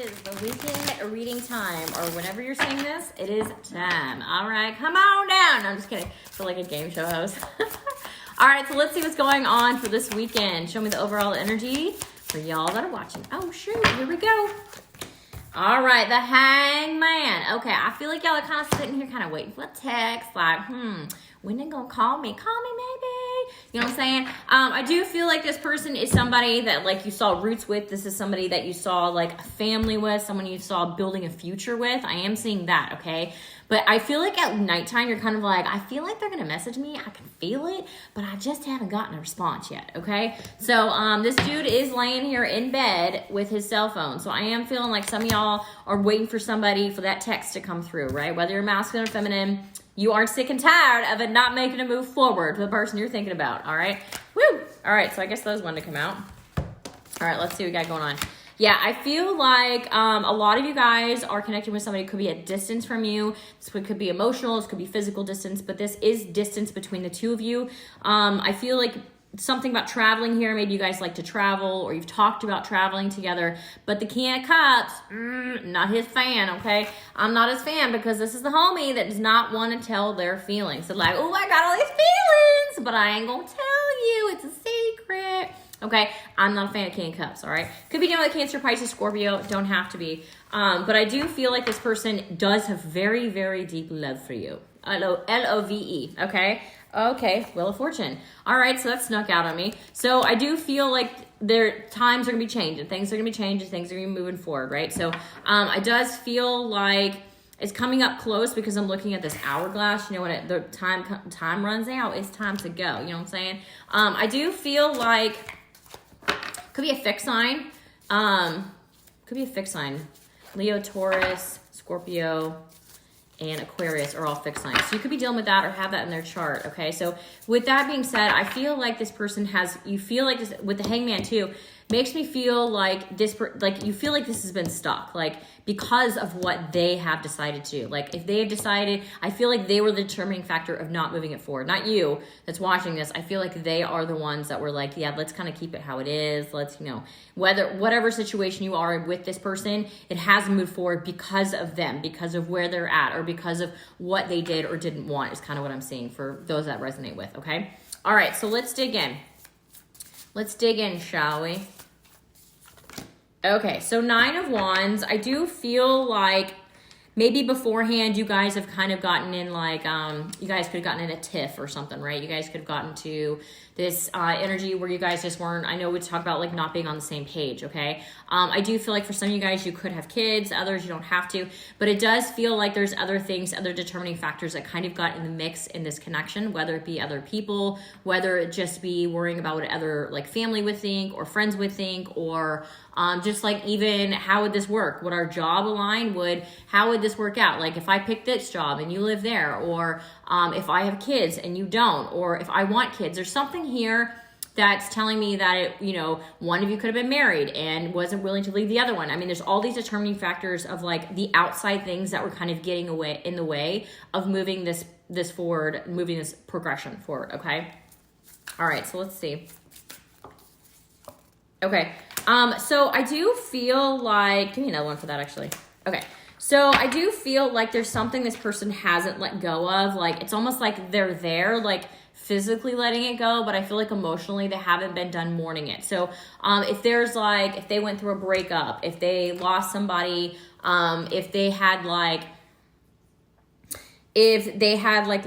is the weekend reading time, or whenever you're seeing this, it is time. All right, come on down. I'm just kidding. I feel like a game show host. All right, so let's see what's going on for this weekend. Show me the overall energy for y'all that are watching. Oh, shoot. Here we go. All right, the Hangman. Okay, I feel like y'all are kind of sitting here kind of waiting for a text. Like, when they gonna call me? Call me, maybe. You know what I'm saying? I do feel like this person is somebody that, like, you saw roots with. This is somebody that you saw, like, a family with, someone you saw building a future with. I am seeing that, okay? But I feel like at nighttime, you're kind of like, I feel like they're going to message me. I can feel it, but I just haven't gotten a response yet, okay? So this dude is laying here in bed with his cell phone. So I am feeling like some of y'all are waiting for somebody, for that text to come through, right? Whether you're masculine or feminine, you are sick and tired of it not making a move forward to the person you're thinking about, all right? Woo! All right, so I guess those wanted to come out. All right, let's see what we got going on. Yeah, I feel like a lot of you guys are connecting with somebody who could be at distance from you. This could be emotional, this could be physical distance, but this is distance between the two of you. I feel like something about traveling here. Maybe you guys like to travel, or you've talked about traveling together, but the King of Cups, not his fan, okay? I'm not his fan because this is the homie that does not want to tell their feelings. So like, oh, I got all these feelings, but I ain't gonna tell you. It's a secret. Okay, I'm not a fan of King of Cups, all right? Could be dealing with Cancer, Pisces, Scorpio. Don't have to be. But I do feel like this person does have very, very deep love for you. L-O-V-E, okay? Okay, Wheel of Fortune. All right, so that snuck out on me. So I do feel like their times are going to be changing. Things are going to be changing. Things are going to be moving forward, right? So I does feel like it's coming up close because I'm looking at this hourglass. You know, when the time runs out, it's time to go. You know what I'm saying? I do feel like could be a fixed sign. Could be a fixed sign. Leo, Taurus, Scorpio, and Aquarius are all fixed signs. So you could be dealing with that or have that in their chart, okay? So with that being said, I feel like this person has, you feel like this, with the Hangman too, makes me feel like this, like you feel like this has been stuck, like because of what they have decided to do. Like if they have decided, I feel like they were the determining factor of not moving it forward. Not you that's watching this. I feel like they are the ones that were like, yeah, let's kind of keep it how it is. Let's, you know, whatever situation you are with this person, it hasn't moved forward because of them, because of where they're at, or because of what they did or didn't want is kind of what I'm seeing for those that resonate with, okay? All right, so let's dig in. Let's dig in, shall we? Okay, so 9 of Wands. I do feel like maybe beforehand you guys have kind of gotten in like, you guys could have gotten in a tiff or something, right? You guys could have gotten to this energy where you guys just weren't, I know we talk about like not being on the same page, okay? I do feel like for some of you guys, you could have kids, others you don't have to, but it does feel like there's other things, other determining factors that kind of got in the mix in this connection, whether it be other people, whether it just be worrying about what other like family would think or friends would think, or just like even how would this work? Would our job align? How would this work out? Like if I pick this job and you live there, or if I have kids and you don't, or if I want kids, there's something here that's telling me that it, you know, one of you could have been married and wasn't willing to leave the other one. I mean, there's all these determining factors of like the outside things that were kind of getting in the way of moving this forward, moving this progression forward. Okay. All right. So let's see. Okay. So I do feel like, give me another one for that actually. Okay. So I do feel like there's something this person hasn't let go of. Like, it's almost like they're there, like physically letting it go, but I feel like emotionally they haven't been done mourning it. So if there's like, if they went through a breakup, if they lost somebody, if they had like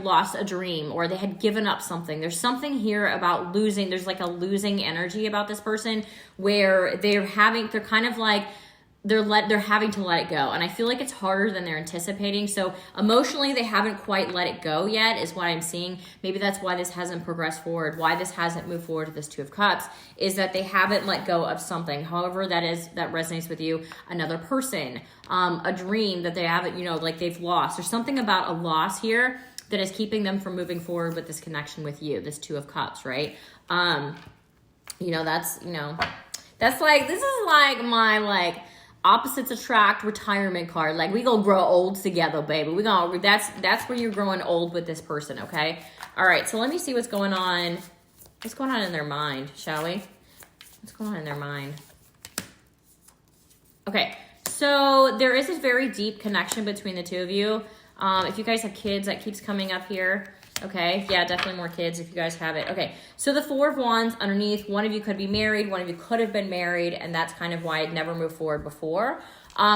lost a dream, or they had given up something, there's something here about losing. There's like a losing energy about this person where they're kind of like, they're having to let it go. And I feel like it's harder than they're anticipating. So emotionally, they haven't quite let it go yet is what I'm seeing. Maybe that's why this hasn't progressed forward, why this hasn't moved forward with this 2 of Cups, is that they haven't let go of something. However that resonates with you, another person, a dream that they haven't, you know, like they've lost. There's something about a loss here that is keeping them from moving forward with this connection with you, this 2 of Cups, right? You know, that's like, this is like my like opposites attract retirement card. Like we gonna grow old together, baby. That's where you're growing old with this person, okay? All right, so let me see what's going on. What's going on in their mind, shall we? What's going on in their mind? Okay, So there is a very deep connection between the two of you. If you guys have kids, that keeps coming up here. Okay, yeah, definitely more kids if you guys have it. Okay, so the Four of Wands underneath, one of you could be married, one of you could have been married, and that's kind of why it never moved forward before.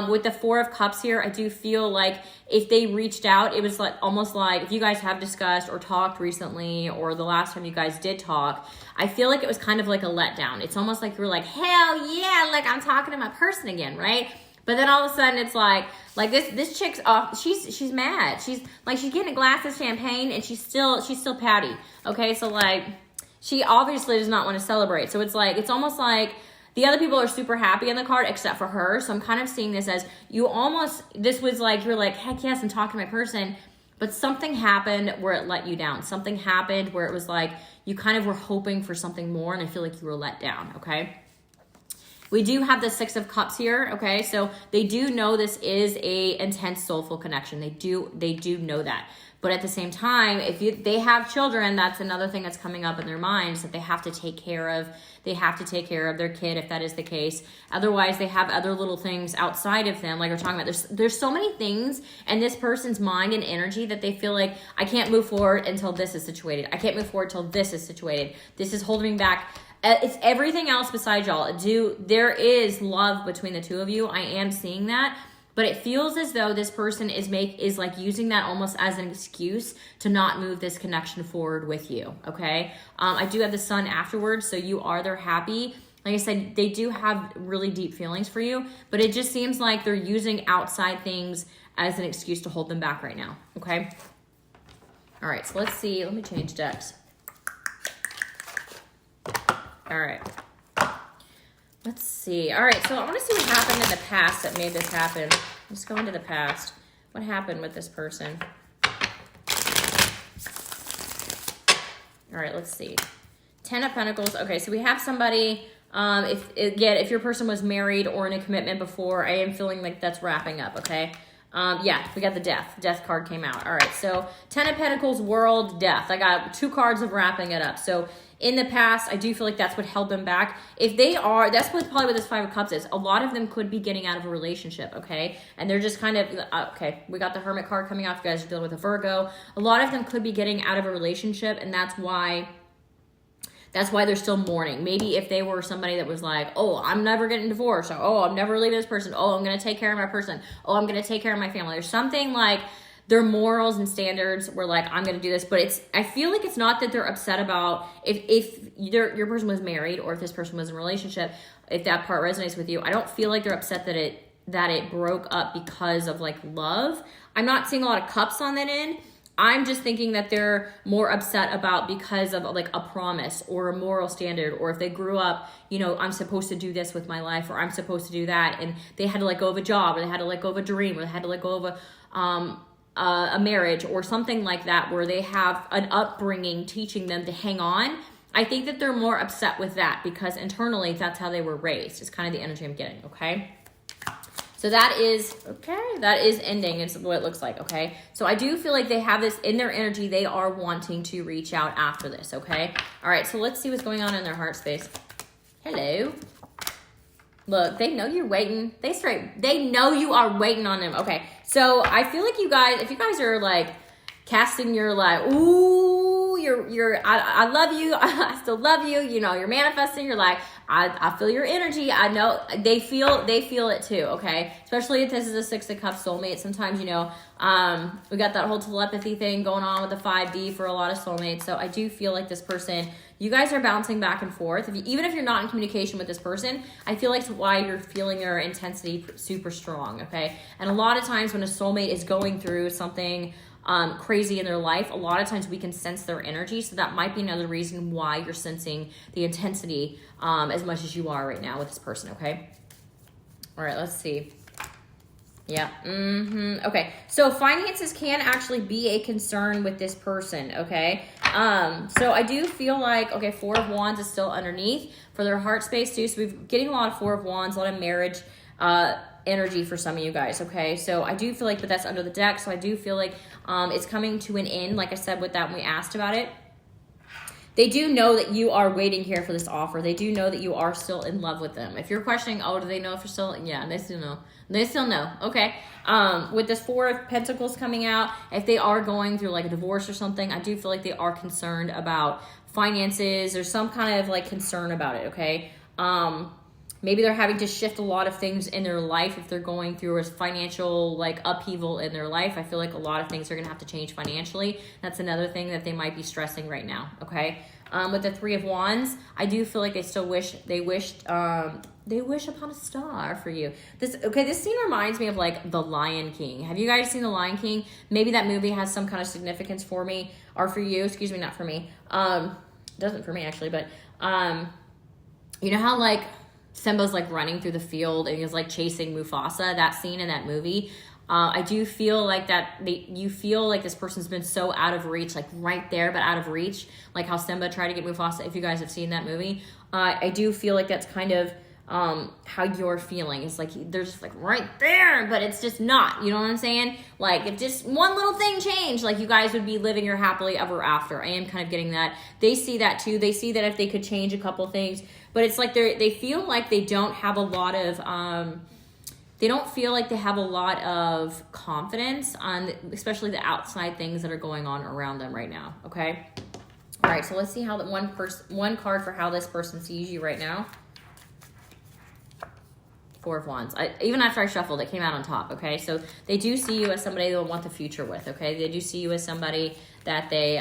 With the Four of Cups here, I do feel like if they reached out, it was like almost like if you guys have discussed or talked recently, or the last time you guys did talk, I feel like it was kind of like a letdown. It's almost like you were like, hell yeah, like I'm talking to my person again, right? But then all of a sudden it's like this chick's off. She's mad. She's getting a glass of champagne and she's still patty. Okay, so like she obviously does not want to celebrate. So it's like it's almost like the other people are super happy in the card except for her. So I'm kind of seeing this as this was like you're like, heck yes, I'm talking to my person, but something happened where it let you down. Something happened where it was like you kind of were hoping for something more, and I feel like you were let down. Okay. We do have the Six of Cups here, okay? So they do know this is a intense soulful connection. They do know that. But at the same time, they have children, that's another thing that's coming up in their minds that they have to take care of. They have to take care of their kid if that is the case. Otherwise, they have other little things outside of them, like we're talking about. There's so many things in this person's mind and energy that they feel like, I can't move forward until this is situated. I can't move forward until this is situated. This is holding me back. It's everything else besides y'all. There is love between the two of you. I am seeing that. But it feels as though this person is like using that almost as an excuse to not move this connection forward with you, okay? I do have the Sun afterwards, so you are there happy. Like I said, they do have really deep feelings for you, but it just seems like they're using outside things as an excuse to hold them back right now, okay? All right, so let's see. Let me change decks. All right. Let's see. All right, so I want to see what happened in the past that made this happen. Let's go into the past. What happened with this person? All right, let's see. 10 of Pentacles. Okay, so we have somebody, if your person was married or in a commitment before, I am feeling like that's wrapping up, okay? Yeah, we got the Death. Death card came out. All right, so 10 of Pentacles, World, Death. I got 2 cards of wrapping it up. So in the past, I do feel like that's what held them back. If they are, that's probably what this 5 of Cups is. A lot of them could be getting out of a relationship, okay? And they're just kind of, okay, we got the Hermit card coming off. You guys are dealing with a Virgo. A lot of them could be getting out of a relationship, and that's why they're still mourning. Maybe if they were somebody that was like, oh, I'm never getting divorced. Or, oh, I'm never leaving this person. Oh, I'm going to take care of my person. Oh, I'm going to take care of my family. There's something like their morals and standards were like, I'm going to do this. But I feel like it's not that they're upset about if your person was married or if this person was in a relationship, if that part resonates with you. I don't feel like they're upset that it broke up because of like love. I'm not seeing a lot of cups on that end. I'm just thinking that they're more upset about because of like a promise or a moral standard, or if they grew up, I'm supposed to do this with my life, or I'm supposed to do that, and they had to let go of a job, or they had to let go of a dream, or they had to let go of a marriage or something like that, where they have an upbringing teaching them to hang on. I think that they're more upset with that because internally that's how they were raised. It's kind of the energy I'm getting, okay? So that is ending. It's what it looks like, okay? So I do feel like they have this in their energy. They are wanting to reach out after this, okay? All right, so let's see what's going on in their heart space. Hello. Look, they know you're waiting. They know you are waiting on them. Okay, so I feel like if you guys are like casting your like, ooh, I love you. I still love you. You're manifesting. You're like, I feel your energy. I know they feel it too. Okay. Especially if this is a 6 of Cups soulmate. Sometimes, we got that whole telepathy thing going on with the 5D for a lot of soulmates. So I do feel like this person, you guys are bouncing back and forth. Even if you're not in communication with this person, I feel like it's why you're feeling their intensity super strong. Okay. And a lot of times when a soulmate is going through something crazy in their life, a lot of times we can sense their energy. So that might be another reason why you're sensing the intensity as much as you are right now with this person, okay? All right, let's see. Yeah. Okay, so finances can actually be a concern with this person, okay? So I do feel like, okay, 4 of Wands is still underneath for their heart space too. So we're getting a lot of 4 of Wands, a lot of marriage energy for some of you guys, okay? So I do feel like, but that's under the deck, so I do feel like it's coming to an end, like I said with that when we asked about it. They do know that you are waiting here for this offer. They do know that you are still in love with them. If you're questioning, oh, do they know if you're still? Yeah, they still know. They still know. Okay. With this Four of Pentacles coming out, if they are going through like a divorce or something, I do feel like they are concerned about finances or some kind of like concern about it. Okay. Maybe they're having to shift a lot of things in their life if they're going through a financial like upheaval in their life. I feel like a lot of things are going to have to change financially. That's another thing that they might be stressing right now. Okay. With the Three of Wands, I do feel like they still wish they wish upon a star for you. This scene reminds me of like The Lion King. Have you guys seen The Lion King? Maybe that movie has some kind of significance for me or for you. Excuse me, not for me. Doesn't for me actually, but you know how like Simba's like running through the field and he's like chasing Mufasa, that scene in that movie. I do feel like you feel like this person's been so out of reach, like right there, but out of reach, like how Simba tried to get Mufasa. If you guys have seen that movie, I do feel like that's kind of how you're feeling. It's like they're just like right there, but it's just not, you know what I'm saying? Like if just one little thing changed, like you guys would be living your happily ever after. I am kind of getting that. They see that too. They see that if they could change a couple things, but it's like they feel like they don't have a lot of they don't feel like they have a lot of confidence on especially the outside things that are going on around them right now. Okay. All right, so let's see how one card for how this person sees you right now. Four of Wands. Even after I shuffled, it came out on top, okay? So they do see you as somebody they'll want the future with, okay? They do see you as somebody that they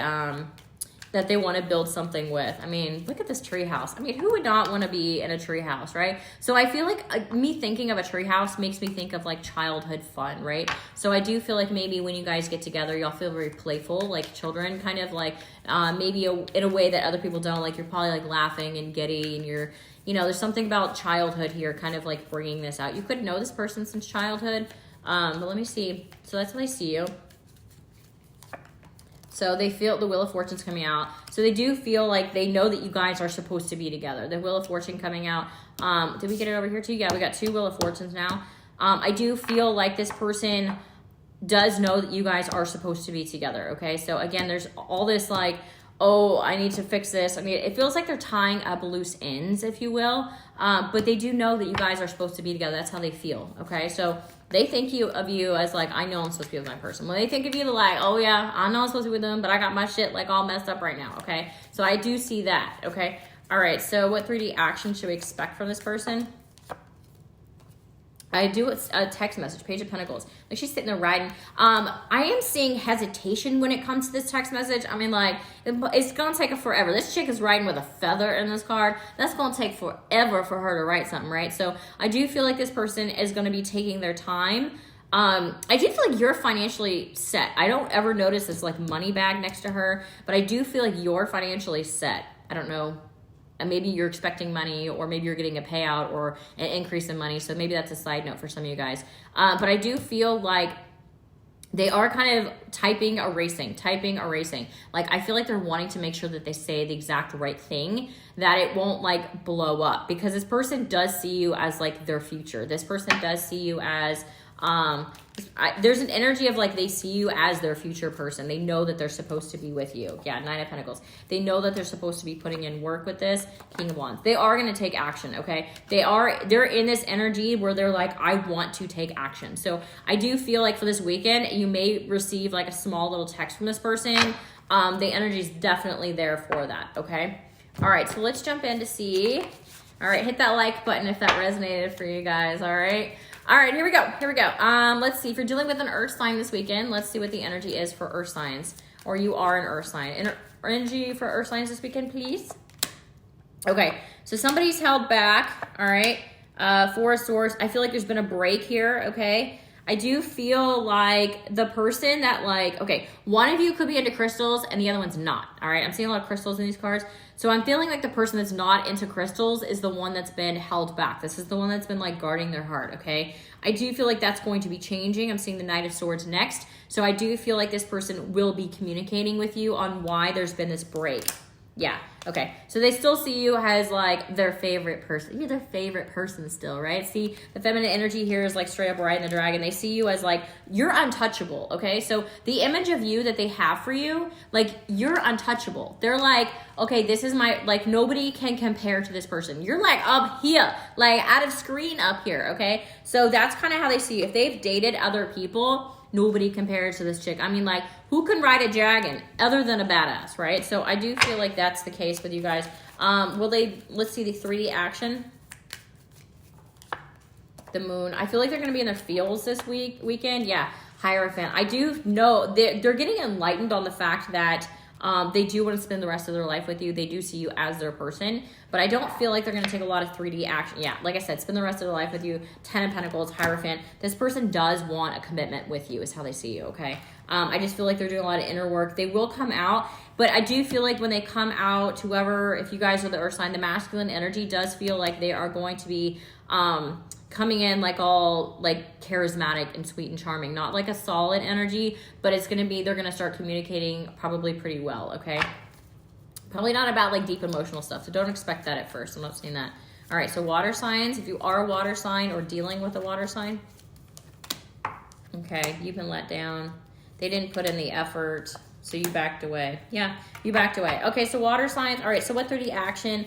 want to build something with. I mean, look at this tree house. I mean, who would not want to be in a tree house, right? So I feel like me thinking of a tree house makes me think of like childhood fun, right? So I do feel like maybe when you guys get together, y'all feel very playful, like children, kind of like maybe in a way that other people don't. Like you're probably like laughing and giddy and you're, you know, there's something about childhood here kind of like bringing this out. You could know this person since childhood, but let me see. So that's how I see you. So they feel the Wheel of Fortune's coming out. So they do feel like they know that you guys are supposed to be together. The Wheel of Fortune coming out. Did we get it over here too? Yeah, we got two Wheel of Fortunes now. I do feel like this person does know that you guys are supposed to be together, okay? So again, there's all this like, oh, I need to fix this. I mean, it feels like they're tying up loose ends, if you will. But they do know that you guys are supposed to be together. That's how they feel, okay? So they think of you as like, I know I'm supposed to be with my person. When they think of you, they're like, oh yeah, I know I'm supposed to be with them, but I got my shit like all messed up right now, okay? So I do see that, okay? All right, so what 3D action should we expect from this person? I do a text message, Page of Pentacles. Like she's sitting there writing. I am seeing hesitation when it comes to this text message. I mean, like, it's going to take her forever. This chick is writing with a feather in this card. That's going to take forever for her to write something, right? So I do feel like this person is going to be taking their time. I do feel like you're financially set. I don't ever notice this like money bag next to her, but I do feel like you're financially set. I don't know. And maybe you're expecting money or maybe you're getting a payout or an increase in money. So maybe that's a side note for some of you guys. But I do feel like they are kind of typing, erasing. Like I feel like they're wanting to make sure that they say the exact right thing, that it won't like blow up, because this person does see you as like their future. This person does see you as, there's an energy of like they see you as their future person. They know that they're supposed to be with you. Yeah, Nine of Pentacles. They know that they're supposed to be putting in work with this. King of Wands. They are going to take action, okay? They're in this energy where they're like, I want to take action. So I do feel like for this weekend, you may receive like a small little text from this person. The energy is definitely there for that, okay? All right, so let's jump in to see. All right, hit that like button if that resonated for you guys, all right? All right, here we go. Let's see. If you're dealing with an earth sign this weekend, let's see what the energy is for earth signs. Or you are an earth sign. Energy for earth signs this weekend, please. Okay, so somebody's held back, all right? Four of Swords. I feel like there's been a break here, okay? I do feel like the person that like, okay, one of you could be into crystals and the other one's not, all right? I'm seeing a lot of crystals in these cards. So I'm feeling like the person that's not into crystals is the one that's been held back. This is the one that's been like guarding their heart, okay? I do feel like that's going to be changing. I'm seeing the Knight of Swords next. So I do feel like this person will be communicating with you on why there's been this break, Yeah. Okay. So they still see you as like their favorite person. You're their favorite person still, right? See, the feminine energy here is like straight up riding the dragon. They see you as like, you're untouchable. Okay. So the image of you that they have for you, like you're untouchable. They're like, okay, this is my, like nobody can compare to this person. You're like up here, like out of screen up here. Okay. So that's kind of how they see you. If they've dated other people, nobody compares to this chick. I mean, like, who can ride a dragon other than a badass, right? So I do feel like that's the case with you guys. Let's see the 3D action. The moon. I feel like they're going to be in their feels this weekend. Yeah, Hierophant. I do know they're getting enlightened on the fact that they do want to spend the rest of their life with you. They do see you as their person, but I don't feel like they're going to take a lot of 3D action. Yeah, like I said, spend the rest of their life with you. 10 of Pentacles, Hierophant. This person does want a commitment with you is how they see you, okay? I just feel like they're doing a lot of inner work. They will come out, but I do feel like when they come out, whoever, if you guys are the earth sign, the masculine energy does feel like they are going to be coming in like all like charismatic and sweet and charming, not like a solid energy, but it's going to be, they're going to start communicating probably pretty well. Okay. Probably not about like deep emotional stuff. So don't expect that at first. I'm not saying that. All right. So water signs, if you are a water sign or dealing with a water sign, okay, you've been let down. They didn't put in the effort. So you backed away. Yeah, you backed away. Okay, so water signs. All right, so what 3D action?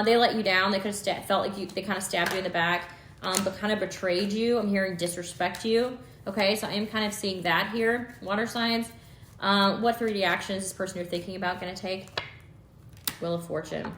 They let you down. They could have felt like they kind of stabbed you in the back, but kind of betrayed you. I'm hearing disrespect you. Okay, so I am kind of seeing that here. Water signs. What 3D action is this person you're thinking about going to take? Wheel of Fortune.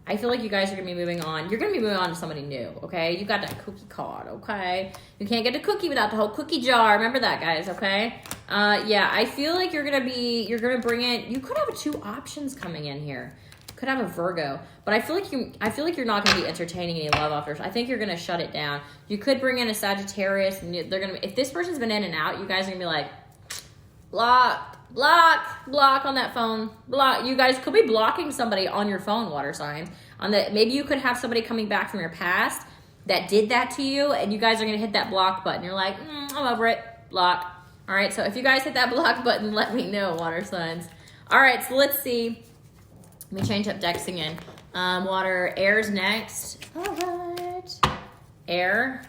I feel like you guys are going to be moving on. You're going to be moving on to somebody new, okay? You got that cookie card, okay? You can't get a cookie without the whole cookie jar. Remember that, guys, okay? Yeah, I feel like you're going to bring in, you could have 2 options coming in here. You could have a Virgo, but I feel like you're not going to be entertaining any love offers. I think you're going to shut it down. You could bring in a Sagittarius, and they're going to, if this person's been in and out, you guys are going to be like, block on that phone. Block. You guys could be blocking somebody on your phone, water signs. Maybe you could have somebody coming back from your past that did that to you, and you guys are going to hit that block button. You're like, I'm over it. Block. All right, so if you guys hit that block button, let me know, water signs. All right, so let's see. Let me change up decks again. Water, air's next. All right. Air.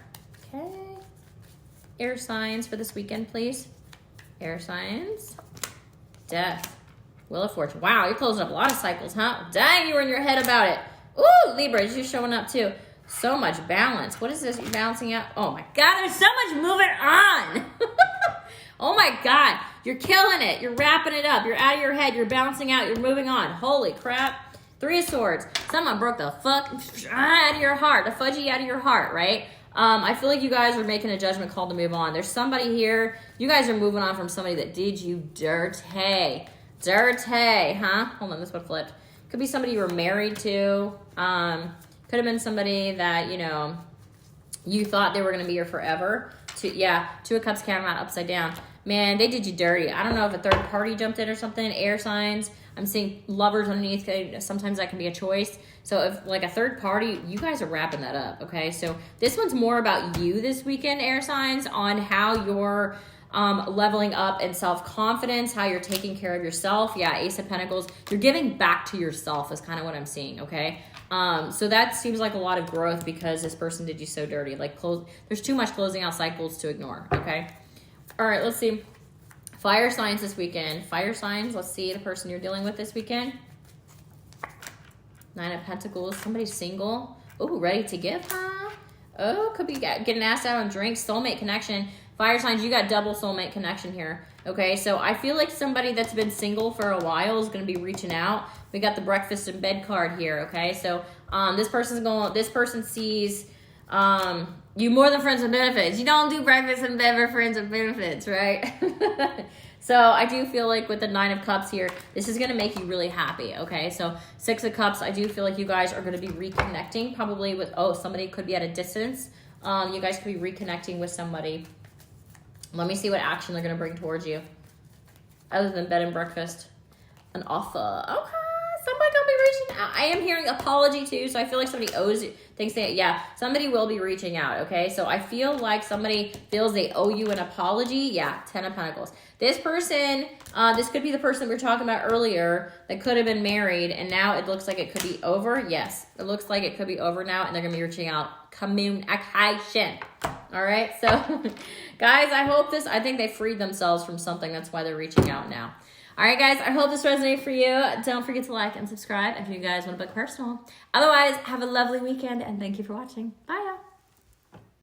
Okay. Air signs for this weekend, please. Air signs. Death. Wheel of Fortune. Wow, you're closing up a lot of cycles, huh? Dang, you were in your head about it. Ooh, Libras, you're showing up too. So much balance. What is this you're balancing out? Oh my God, there's so much moving on. Oh my God, you're killing it. You're wrapping it up. You're out of your head. You're bouncing out. You're moving on. Holy crap. 3 of Swords. Someone broke the fuck out of your heart. The fudgy out of your heart, right? I feel like you guys are making a judgment call to move on. There's somebody here. You guys are moving on from somebody that did you dirty. Dirty, huh? Hold on, this one flipped. Could be somebody you were married to. Could have been somebody that, you know, you thought they were going to be here forever. 2 of Cups came out upside down. Man, they did you dirty. I don't know if a third party jumped in or something. Air signs. I'm seeing lovers underneath. Sometimes that can be a choice. So if like a third party, you guys are wrapping that up, okay? So this one's more about you this weekend, air signs, on how you're leveling up in self-confidence, how you're taking care of yourself. Yeah, Ace of Pentacles. You're giving back to yourself is kind of what I'm seeing, okay? So that seems like a lot of growth because this person did you so dirty. Like there's too much closing out cycles to ignore, okay? All right, let's see. Fire signs this weekend. Fire signs. Let's see the person you're dealing with this weekend. 9 of Pentacles. Somebody single. Oh, ready to give, huh? Oh, could be getting asked out on drinks. Soulmate connection. Fire signs, you got double soulmate connection here. Okay, so I feel like somebody that's been single for a while is going to be reaching out. We got the breakfast in bed card here. Okay, so this person sees you more than friends with benefits. You don't do breakfast in bed for friends with benefits, right? So I do feel like with the 9 of Cups here, this is going to make you really happy, okay? So 6 of Cups, I do feel like you guys are going to be reconnecting probably with, somebody could be at a distance. You guys could be reconnecting with somebody. Let me see what action they're going to bring towards you. Other than bed and breakfast. An offer. Okay, Somebody gonna be reaching out. I am hearing apology too, so I feel like somebody owes you. Thinks that somebody will be reaching out. Okay, so I feel like somebody feels they owe you an apology. Yeah, 10 of Pentacles. This person, this could be the person we were talking about earlier that could have been married, and now it looks like it could be over. Yes, it looks like it could be over now, and they're gonna be reaching out. Communication. All right, so guys, I think they freed themselves from something. That's why they're reaching out now. All right, guys, I hope this resonated for you. Don't forget to like and subscribe if you guys want to book personal. Otherwise, have a lovely weekend, and thank you for watching. Bye, y'all.